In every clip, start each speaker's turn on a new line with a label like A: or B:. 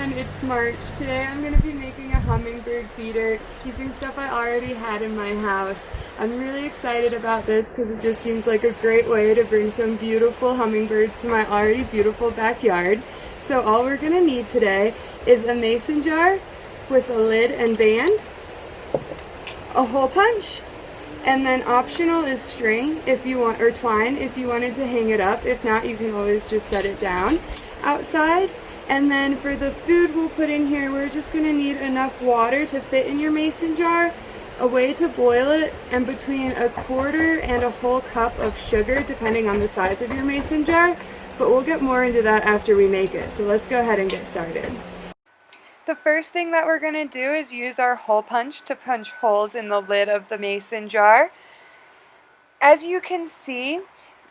A: everyone, it's March. Today I'm going to be making a hummingbird feeder using stuff I already had in my house. I'm really excited about this because it just seems like a great way to bring some beautiful hummingbirds to my already beautiful backyard. So all we're going to need today is a mason jar with a lid and band, a hole punch, and then optional is string if you want, or twine if you wanted to hang it up. If not, you can always just set it down outside. And then for the food we'll put in here, we're just going to need enough water to fit in your mason jar, a way to boil it, and between a quarter and a whole cup of sugar depending on the size of your mason jar. But we'll get more into that after we make it, so let's go ahead and get started. The first thing that we're going to do is use our hole punch to punch holes in the lid of the mason jar. As you can see,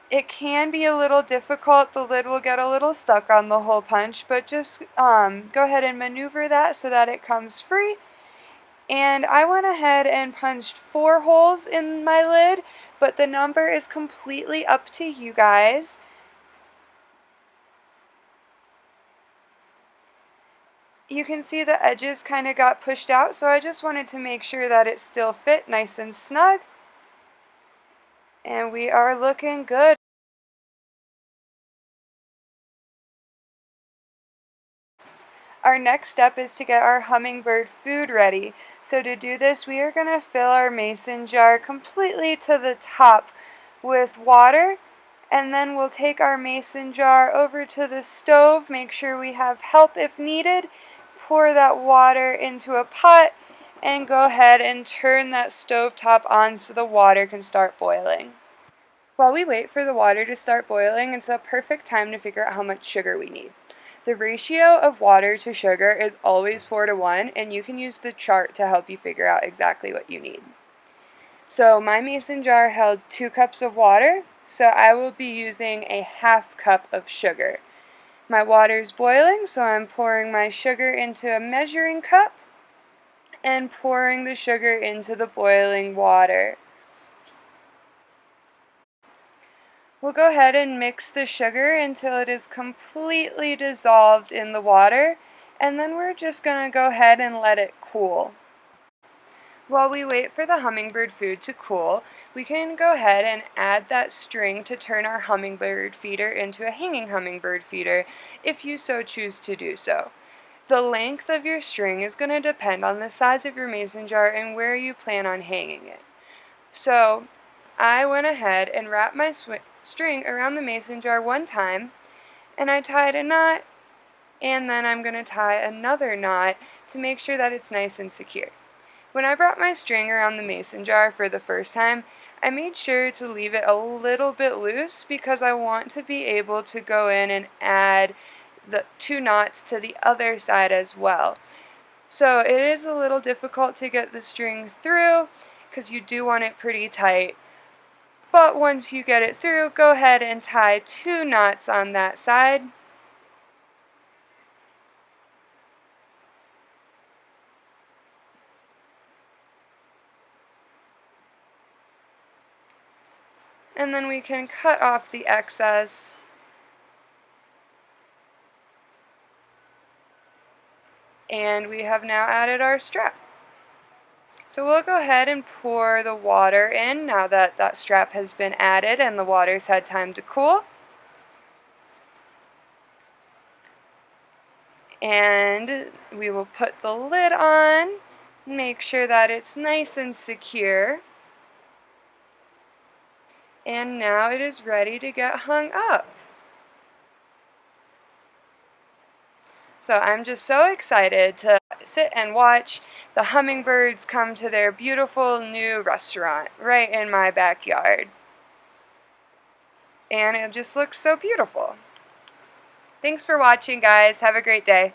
A: it can be a little difficult. The lid will get a little stuck on the hole punch, but just go ahead and maneuver that so that it comes free. And I went ahead and punched 4 holes in my lid, but the number is completely up to you guys. You can see the edges kind of got pushed out, so I just wanted to make sure that it still fit nice and snug. And we are looking good. Our next step is to get our hummingbird food ready. So to do this, we are going to fill our mason jar completely to the top with water, and then we'll take our mason jar over to the stove, make sure we have help if needed, pour that water into a pot, and go ahead and turn that stove top on so the water can start boiling. While we wait for the water to start boiling, it's a perfect time to figure out how much sugar we need. The ratio of water to sugar is always 4:1, and you can use the chart to help you figure out exactly what you need. So my mason jar held 2 cups of water, so I will be using a ½ cup of sugar. My water's boiling, so I'm pouring my sugar into a measuring cup and pouring the sugar into the boiling water. We'll go ahead and mix the sugar until it is completely dissolved in the water, and then we're just going to go ahead and let it cool. While we wait for the hummingbird food to cool, we can go ahead and add that string to turn our hummingbird feeder into a hanging hummingbird feeder if you so choose to do so. The length of your string is going to depend on the size of your mason jar and where you plan on hanging it. So I went ahead and wrapped my string around the mason jar one time, and I tied a knot, and then I'm going to tie another knot to make sure that it's nice and secure. When I brought my string around the mason jar for the first time, I made sure to leave it a little bit loose because I want to be able to go in and add the 2 knots to the other side as well. So it is a little difficult to get the string through because you do want it pretty tight. But once you get it through, go ahead and tie 2 knots on that side. And then we can cut off the excess. And we have now added our strap. So we'll go ahead and pour the water in now that that strap has been added and the water's had time to cool. And we will put the lid on, make sure that it's nice and secure. And now it is ready to get hung up. So I'm just so excited to sit and watch the hummingbirds come to their beautiful new restaurant right in my backyard. And it just looks so beautiful. Thanks for watching, guys. Have a great day.